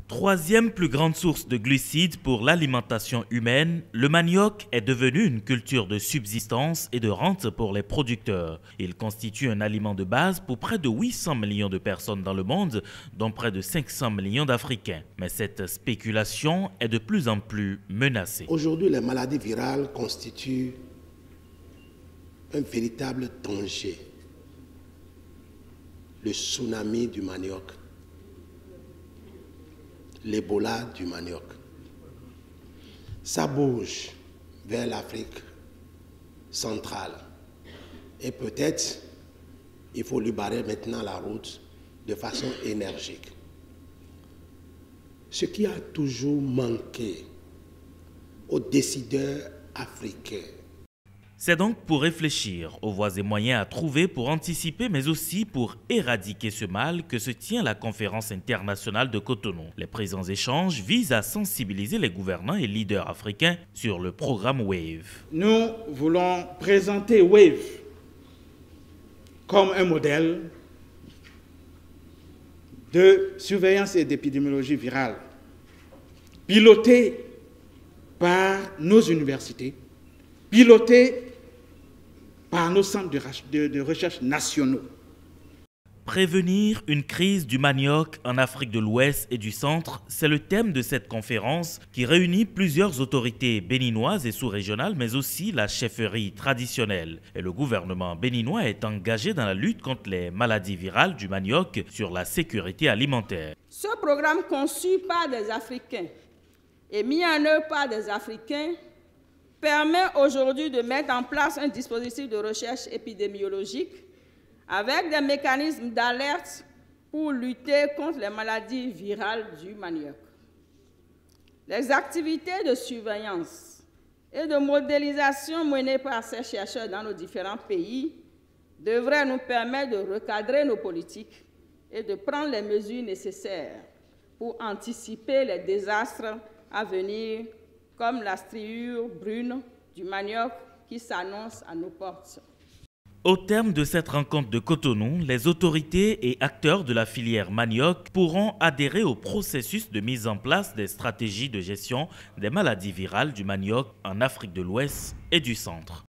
Troisième plus grande source de glucides pour l'alimentation humaine, le manioc est devenu une culture de subsistance et de rente pour les producteurs. Il constitue un aliment de base pour près de 800 millions de personnes dans le monde, dont près de 500 millions d'Africains. Mais cette spéculation est de plus en plus menacée. Aujourd'hui, les maladies virales constituent un véritable danger. Le tsunami du manioc, l'Ebola du manioc. Ça bouge vers l'Afrique centrale. Et peut-être, il faut lui barrer maintenant la route de façon énergique. Ce qui a toujours manqué aux décideurs africains. C'est donc pour réfléchir aux voies et moyens à trouver pour anticiper, mais aussi pour éradiquer ce mal que se tient la conférence internationale de Cotonou. Les présents échanges visent à sensibiliser les gouvernants et leaders africains sur le programme WAVE. Nous voulons présenter WAVE comme un modèle de surveillance et d'épidémiologie virale, piloté par nos universités, piloté par nos centres de recherche nationaux. Prévenir une crise du manioc en Afrique de l'Ouest et du Centre, c'est le thème de cette conférence qui réunit plusieurs autorités béninoises et sous-régionales, mais aussi la chefferie traditionnelle. Et le gouvernement béninois est engagé dans la lutte contre les maladies virales du manioc sur la sécurité alimentaire. Ce programme conçu par des Africains et mis en œuvre par des Africains permet aujourd'hui de mettre en place un dispositif de recherche épidémiologique avec des mécanismes d'alerte pour lutter contre les maladies virales du manioc. Les activités de surveillance et de modélisation menées par ces chercheurs dans nos différents pays devraient nous permettre de recadrer nos politiques et de prendre les mesures nécessaires pour anticiper les désastres à venir, comme la striure brune du manioc qui s'annonce à nos portes. Au terme de cette rencontre de Cotonou, les autorités et acteurs de la filière manioc pourront adhérer au processus de mise en place des stratégies de gestion des maladies virales du manioc en Afrique de l'Ouest et du Centre.